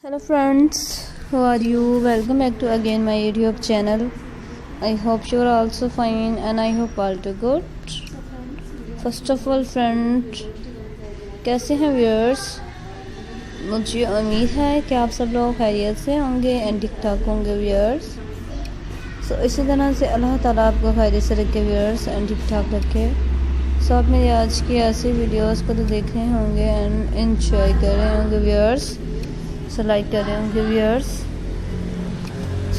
Hello friends, how are you? Welcome back to again my YouTube channel. I hope you are also fine and I hope all too good. First of all friend, कैसे हैं viewers? मुझे उम्मीद है कि आप सब लोग खैरियत से होंगे एंड ठीक ठाक होंगे व्यूअर्स। सो इसी तरह से अल्लाह ताला आपको खैरियत से रखे व्यूअर्स एंड ठीक ठाक रखे। सो आप मेरी आज की ऐसी वीडियोस को तो देख रहे होंगे एंड एंजॉय कर रहे होंगे व्यूअर्स। सो लाइक कर रहे होंगे व्यूअर्स।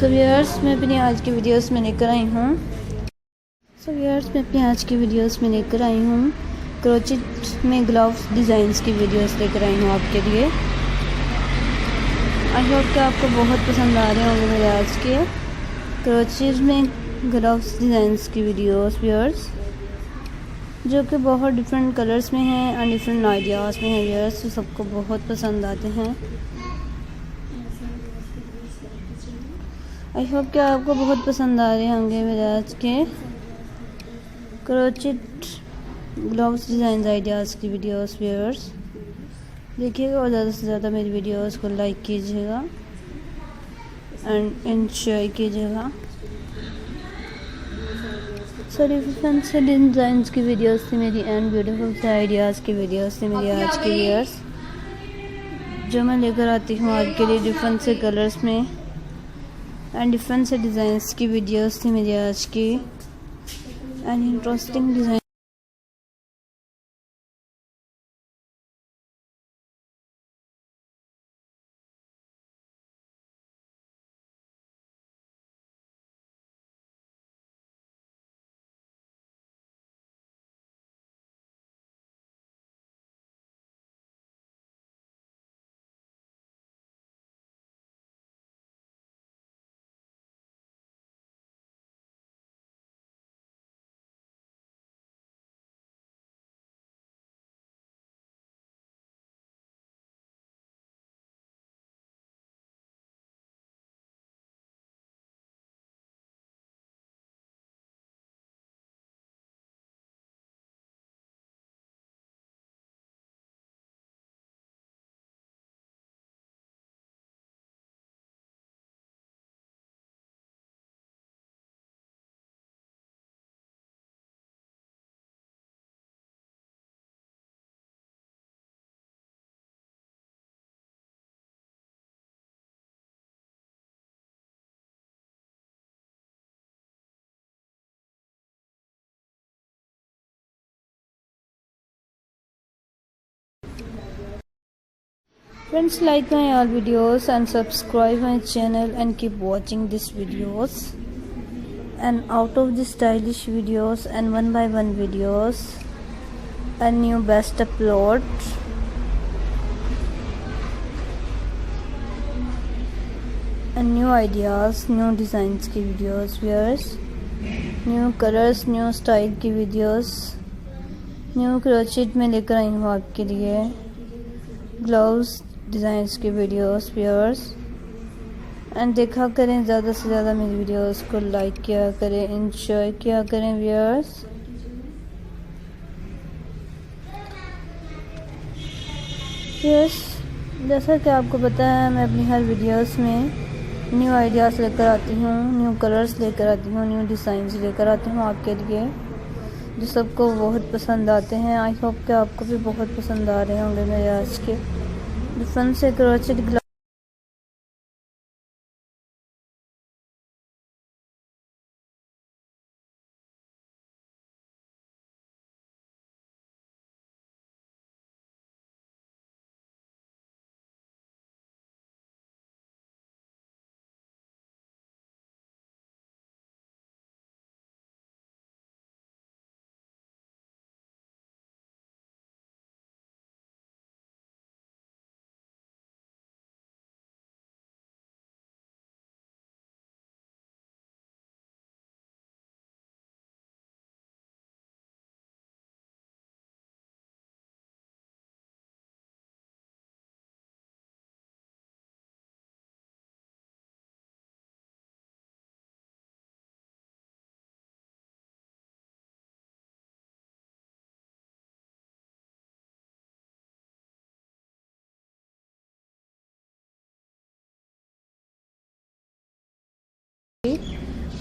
सो व्यूअर्स मैं अपनी आज की वीडियोस में लेकर आई हूँ क्रोचेट में ग्लव्स डिज़ाइंस की वीडियोस लेकर आई हूँ आपके लिए। आई होप कि आपको बहुत पसंद आ रहे होंगे मेरे आज के क्रोचेट में ग्लव्स डिज़ाइंस की वीडियोस व्यूअर्स, जो कि बहुत डिफरेंट कलर्स में हैं एंड डिफरेंट आइडियाज़ में हैं व्यूअर्स, जो सबको बहुत पसंद आते हैं। आई होप कि आपको बहुत पसंद आ रहे होंगे मेरे आज के क्रोचेट ग्लव्स डिज़ाइन आइडियाज़ की वीडियोस व्यूअर्स। देखिएगा और ज़्यादा से ज़्यादा मेरी वीडियोस को लाइक कीजिएगा एंड एंजॉय कीजिएगा। सो डिफरेंट से डिज़ाइंस की वीडियोस थी मेरी एंड ब्यूटीफुल से आइडियाज़ की वीडियोस थी मेरी आज की व्यूअर्स, जो मैं लेकर आती हूँ आपके लिए डिफरेंट से कलर्स में एंड डिफरेंट से डिज़ाइंस की वीडियोस थी मेरी आज की and interesting design. Friends, like my all videos and subscribe my channel and keep watching these videos, and out of the stylish videos and one by one videos and new best upload and new ideas, new designs की videos viewers, new colors, new style की videos, new crochet में लेकर आई हूँ आपके लिए gloves designs की videos viewers. And देखा करें ज़्यादा से ज़्यादा मेरी वीडियोस को, लाइक किया करें, एंजॉय किया करें व्यूअर्स। जैसा कि आपको पता है मैं अपनी हर वीडियोस में न्यू आइडियाज़ लेकर आती हूँ, न्यू कलर्स लेकर आती हूँ, न्यू डिज़ाइंस लेकर आती हूँ आपके लिए, जो सबको बहुत पसंद आते हैं। आई होप कि आपको भी बहुत पसंद आ रहे होंगे मेरे आज के डिफरेंट से क्रोचेट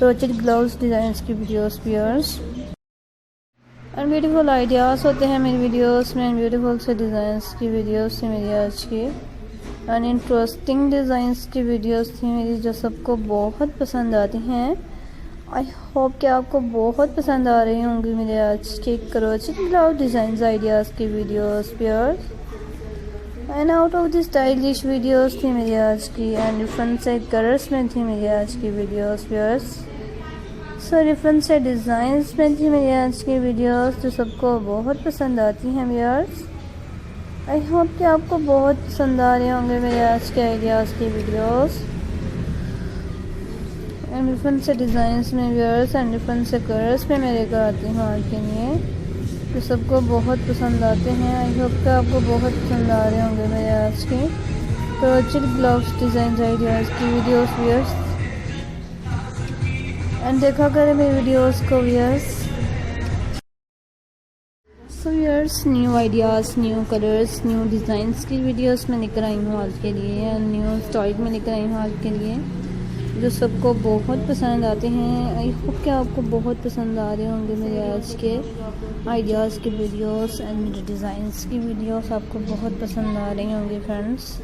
क्रोचेट ग्लव्स डिज़ाइंस की videos viewers. And beautiful ideas होते हैं मेरी वीडियोस में, ब्यूटीफुल से डिज़ाइंस की वीडियोस थी मेरी आज की, एंड इंटरेस्टिंग डिज़ाइंस की वीडियोस थी मेरी जो सबको बहुत पसंद आती हैं। आई होप कि आपको बहुत पसंद आ रही होंगी मेरे आज के क्रोचेट ग्लव डिज़ाइंस आइडियाज़ की videos viewers. And out of the stylish videos थी मेरी आज की, एंड डिफरेंट से कलर्स में थी मेरी आज की वीडियोस व्यूअर्स। सो डिफरेंट से डिज़ाइंस में थी मेरी आज की वीडियोस जो सबको बहुत पसंद आती हैं व्यूअर्स। आई होप कि आपको बहुत पसंद आ रहे होंगे मेरे आज के आइडियाज़ की वीडियोस, एंड डिफरेंट से डिज़ाइंस में व्यूअर्स एंड डिफरेंट से कलर्स में मैं लेकर आती हूँ आपके लिए जो सबको बहुत पसंद आते हैं। आई होप कि आपको बहुत पसंद आ रहे होंगे मेरे आज के क्रोचेट ग्लव्स डिज़ाइन आइडियाज़ की वीडियोस व्यूअर्स। एंड देखा करें मेरी वीडियोस को viewers. So viewers, new ideas, new colours, new designs की वीडियोस मैं लेकर आई हूँ आज के लिए, एंड न्यू स्टाइल में लेकर आई हूँ आज के लिए जो सबको बहुत पसंद आते हैं। आई होप कि आपको बहुत पसंद आ रहे होंगे मेरे आज के आइडियाज़ की वीडियोस एंड मेरे डिज़ाइंस की वीडियोस आपको बहुत पसंद आ रही होंगी फ्रेंड्स।